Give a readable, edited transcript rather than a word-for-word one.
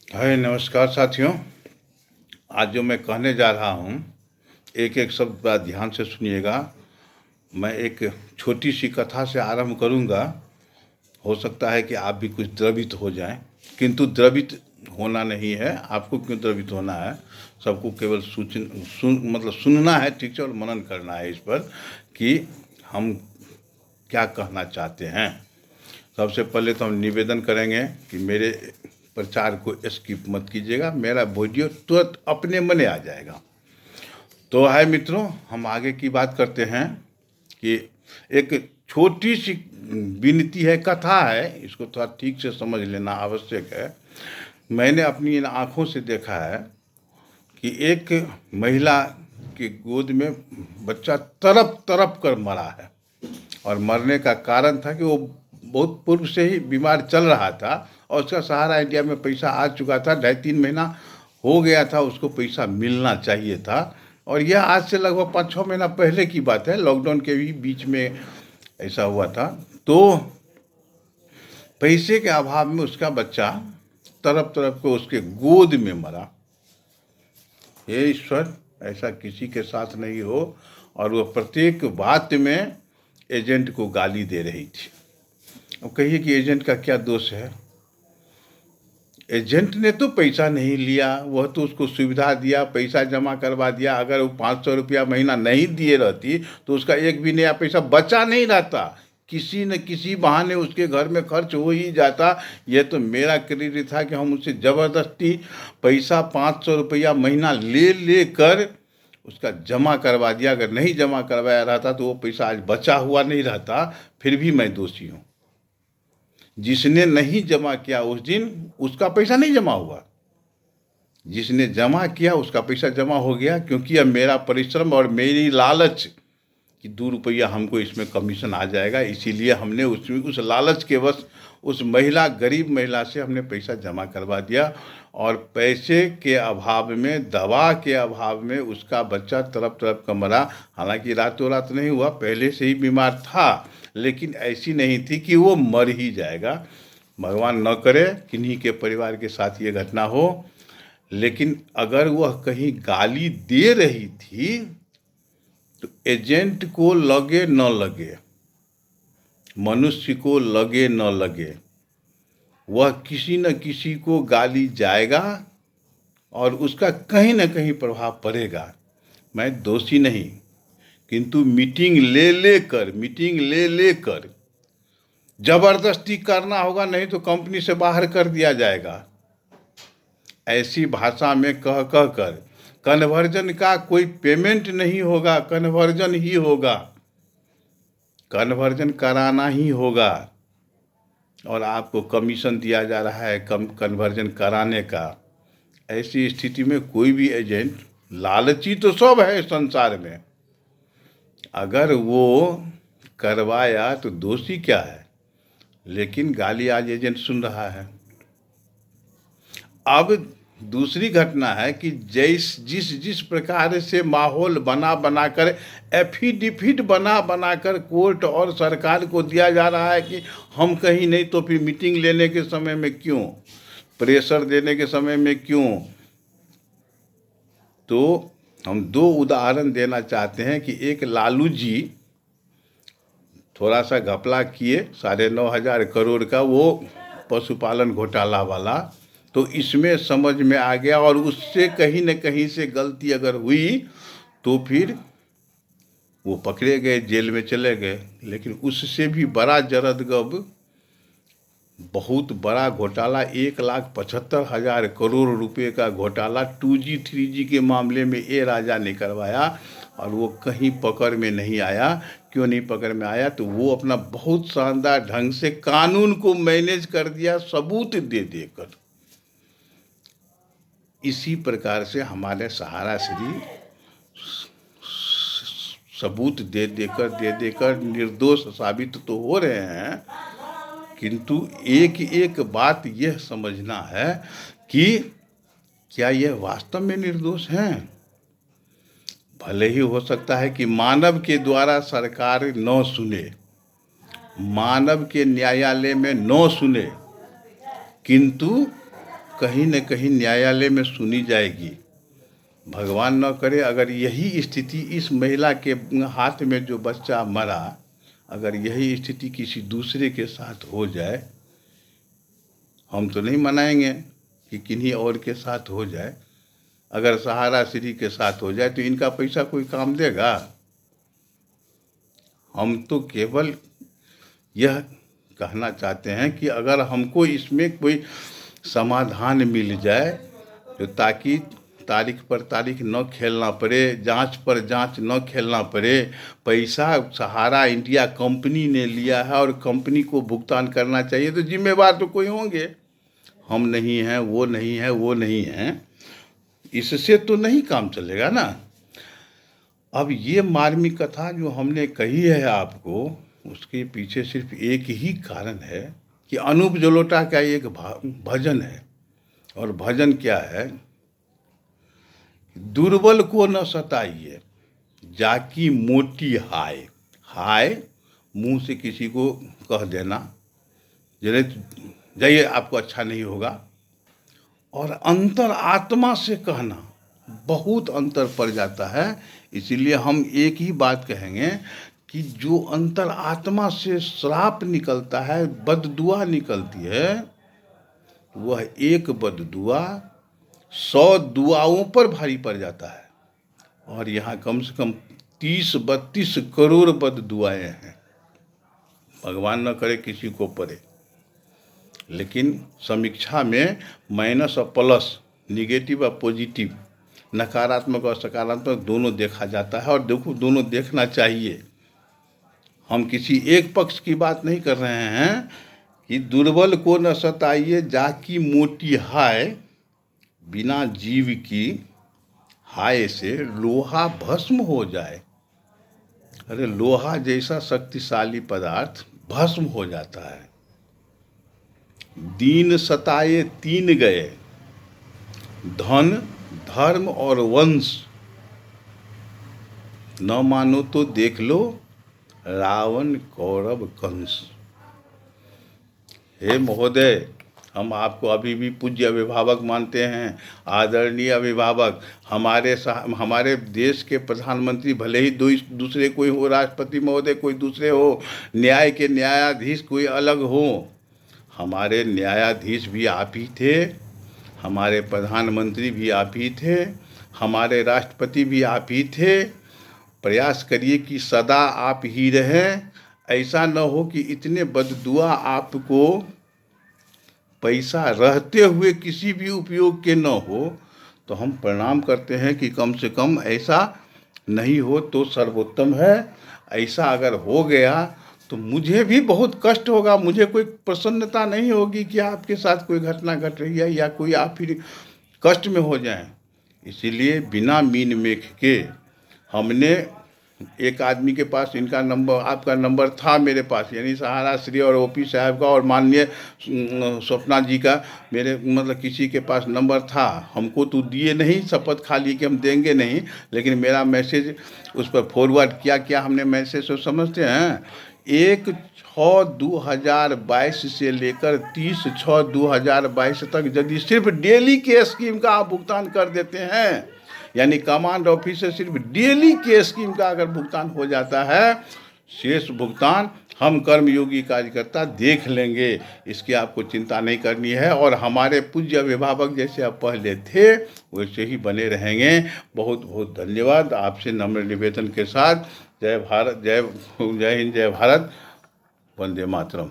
हाय नमस्कार साथियों। आज जो मैं कहने जा रहा हूँ एक एक शब्द बड़ा ध्यान से सुनिएगा। मैं एक छोटी सी कथा से आरंभ करूँगा। हो सकता है कि आप भी कुछ द्रवित हो जाएं, किंतु द्रवित होना नहीं है। आपको क्यों द्रवित होना है? सबको केवल मतलब सुनना है, ठीक है, और मनन करना है इस पर कि हम क्या कहना चाहते हैं। सबसे पहले तो हम निवेदन करेंगे कि मेरे प्रचार को स्किप मत कीजिएगा। मेरा वीडियो तुरंत अपने मने आ जाएगा। तो है मित्रों, हम आगे की बात करते हैं कि एक छोटी सी विनती है, कथा है, इसको थोड़ा ठीक से समझ लेना आवश्यक है। मैंने अपनी इन आँखों से देखा है कि एक महिला की गोद में बच्चा तड़प तड़प कर मरा है। और मरने का कारण था कि वो बहुत पूर्व से ही बीमार चल रहा था और उसका सहारा इंडिया में पैसा आ चुका था। 2.5-3 महीना हो गया था, उसको पैसा मिलना चाहिए था। और यह आज से लगभग 5-6 महीना पहले की बात है, लॉकडाउन के भी बीच में ऐसा हुआ था। तो पैसे के अभाव में उसका बच्चा तड़प तड़प के उसके गोद में मरा। हे ईश्वर, ऐसा किसी के साथ नहीं हो। और वह प्रत्येक बात में एजेंट को गाली दे रही थी। अब कहिए कि एजेंट का क्या दोष है? एजेंट ने तो पैसा नहीं लिया, वह तो उसको सुविधा दिया, पैसा जमा करवा दिया। अगर वो 500 रुपया महीना नहीं दिए रहती तो उसका एक भी नया पैसा बचा नहीं रहता। किसी न किसी बहाने उसके घर में खर्च हो ही जाता। यह तो मेरा क्रेडिट था कि हम उससे ज़बरदस्ती पैसा 500 रुपया महीना ले लेकर उसका जमा करवा दिया। अगर नहीं जमा करवाया रहता तो वो पैसा आज बचा हुआ नहीं रहता। फिर भी मैं दोषी हूँ। जिसने नहीं जमा किया उस दिन उसका पैसा नहीं जमा हुआ, जिसने जमा किया उसका पैसा जमा हो गया। क्योंकि अब मेरा परिश्रम और मेरी लालच कि 2 रुपया हमको इसमें कमीशन आ जाएगा, इसीलिए हमने उसमें उस लालच के वश उस महिला, गरीब महिला से हमने पैसा जमा करवा दिया। और पैसे के अभाव में, दवा के अभाव में उसका बच्चा तड़प तड़प कर मरा। हालांकि रातों रात नहीं हुआ, पहले से ही बीमार था, लेकिन ऐसी नहीं थी कि वो मर ही जाएगा। भगवान न करे किन्हीं के परिवार के साथ ये घटना हो। लेकिन अगर वह कहीं गाली दे रही थी तो एजेंट को लगे न लगे, मनुष्य को लगे न लगे, वह किसी न किसी को गाली जाएगा और उसका कहीं न कहीं प्रभाव पड़ेगा। मैं दोषी नहीं, किंतु मीटिंग ले लेकर जबरदस्ती करना होगा, नहीं तो कंपनी से बाहर कर दिया जाएगा। ऐसी भाषा में कह कह कर कन्वर्जन का कोई पेमेंट नहीं होगा, कन्वर्जन ही होगा, कन्वर्जन कराना ही होगा। और आपको कमीशन दिया जा रहा है कन्वर्जन कराने का। ऐसी स्थिति में कोई भी एजेंट, लालची तो सब है संसार में, अगर वो करवाया तो दोषी क्या है? लेकिन गाली आज एजेंट सुन रहा है। अब दूसरी घटना है कि जिस प्रकार से माहौल बना बनाकर, एफिडेविट बना बनाकर कोर्ट और सरकार को दिया जा रहा है कि हम कहीं नहीं तो फिर मीटिंग लेने के समय में क्यों, प्रेशर देने के समय में क्यों। तो हम 2 उदाहरण देना चाहते हैं कि एक लालू जी थोड़ा सा घपला किए, 9,500 करोड़ का, वो पशुपालन घोटाला वाला। तो इसमें समझ में आ गया और उससे कहीं न कहीं से गलती अगर हुई तो फिर वो पकड़े गए, जेल में चले गए। लेकिन उससे भी बड़ा जरदगब, बहुत बड़ा घोटाला, 1,75,000 करोड़ रुपए का घोटाला 2G 3G के मामले में ए राजा ने करवाया। और वो कहीं पकड़ में नहीं आया। क्यों नहीं पकड़ में आया? तो वो अपना बहुत शानदार ढंग से कानून को मैनेज कर दिया, सबूत दे देकर। इसी प्रकार से हमारे सहारा श्री सबूत दे देकर निर्दोष साबित तो हो रहे हैं, किंतु एक एक बात यह समझना है कि क्या यह वास्तव में निर्दोष हैं? भले ही हो सकता है कि मानव के द्वारा सरकार न सुने, मानव के न्यायालय में न सुने, किंतु कहीं न कहीं न्यायालय में सुनी जाएगी। भगवान न करे अगर यही स्थिति इस महिला के हाथ में जो बच्चा मरा, अगर यही स्थिति किसी दूसरे के साथ हो जाए, हम तो नहीं मनाएंगे कि किन्हीं और के साथ हो जाए। अगर सहारा श्री के साथ हो जाए तो इनका पैसा कोई काम देगा? हम तो केवल यह कहना चाहते हैं कि अगर हमको इसमें कोई समाधान मिल जाए, तो ताकि तारीख पर तारीख न खेलना पड़े, जांच पर जांच न खेलना पड़े। पैसा सहारा इंडिया कंपनी ने लिया है और कंपनी को भुगतान करना चाहिए, तो जिम्मेवार तो कोई होंगे। हम नहीं हैं, वो नहीं है, वो नहीं है, इससे तो नहीं काम चलेगा ना। अब ये मार्मिक कथा जो हमने कही है आपको, उसके पीछे सिर्फ एक ही कारण है कि अनूप जलोटा का एक भजन है। और भजन क्या है? दुर्बल को न सताइए, जाकी मोटी हाय। हाय मुंह से किसी को कह देना, जरे जाइए आपको अच्छा नहीं होगा, और अंतर आत्मा से कहना बहुत अंतर पड़ जाता है। इसीलिए हम एक ही बात कहेंगे कि जो अंतर आत्मा से श्राप निकलता है, बददुआ निकलती है, वह एक बददुआ 100 दुआओं पर भारी पड़ जाता है। और यहाँ कम से कम 30-32 करोड़ बददुआएं हैं। भगवान न करे किसी को पड़े, लेकिन समीक्षा में माइनस और प्लस, निगेटिव और पॉजिटिव, नकारात्मक और सकारात्मक दोनों देखा जाता है। और देखो, दोनों देखना चाहिए। हम किसी एक पक्ष की बात नहीं कर रहे हैं कि दुर्बल को न सताइए, जाकी मोटी हाय, बिना जीव की हाय से लोहा भस्म हो जाए। अरे लोहा जैसा शक्तिशाली पदार्थ भस्म हो जाता है। दीन सताए 3 गए, धन, धर्म और वंश। न मानो तो देख लो रावण, कौरव, कंस। हे महोदय, हम आपको अभी भी पूज्य अभिभावक मानते हैं, आदरणीय अभिभावक। हमारे देश के प्रधानमंत्री भले ही दूसरे कोई हो, राष्ट्रपति महोदय कोई दूसरे हो, न्याय के न्यायाधीश कोई अलग हो, हमारे न्यायाधीश भी आप ही थे, हमारे प्रधानमंत्री भी आप ही थे, हमारे राष्ट्रपति भी आप ही थे। प्रयास करिए कि सदा आप ही रहें। ऐसा न हो कि इतने बददुआ आपको पैसा रहते हुए किसी भी उपयोग के न हो। तो हम प्रणाम करते हैं कि कम से कम ऐसा नहीं हो तो सर्वोत्तम है। ऐसा अगर हो गया तो मुझे भी बहुत कष्ट होगा, मुझे कोई प्रसन्नता नहीं होगी कि आपके साथ कोई घटना घट रही है या कोई आप फिर कष्ट में हो जाएं। इसीलिए बिना मीन मेख के हमने एक आदमी के पास इनका नंबर, आपका नंबर था मेरे पास, यानी सहारा श्री और ओपी साहब का और माननीय स्वप्ना जी का, मेरे मतलब किसी के पास नंबर था। हमको तो दिए नहीं, शपथ खा ली कि हम देंगे नहीं, लेकिन मेरा मैसेज उस पर फॉरवर्ड किया। क्या हमने मैसेज तो समझते हैं, 1/6/2022 से लेकर 30/6/2022 तक यदि सिर्फ डेली के स्कीम का आप भुगतान कर देते हैं, यानी कमांड ऑफिस से सिर्फ डेली के स्कीम का अगर भुगतान हो जाता है, शेष भुगतान हम कर्मयोगी कार्यकर्ता देख लेंगे। इसकी आपको चिंता नहीं करनी है। और हमारे पूज्य अभिभावक जैसे आप पहले थे वैसे ही बने रहेंगे। बहुत बहुत धन्यवाद। आपसे नम्र निवेदन के साथ जय भारत, जय हिंद, जय भारत, वंदे मातरम।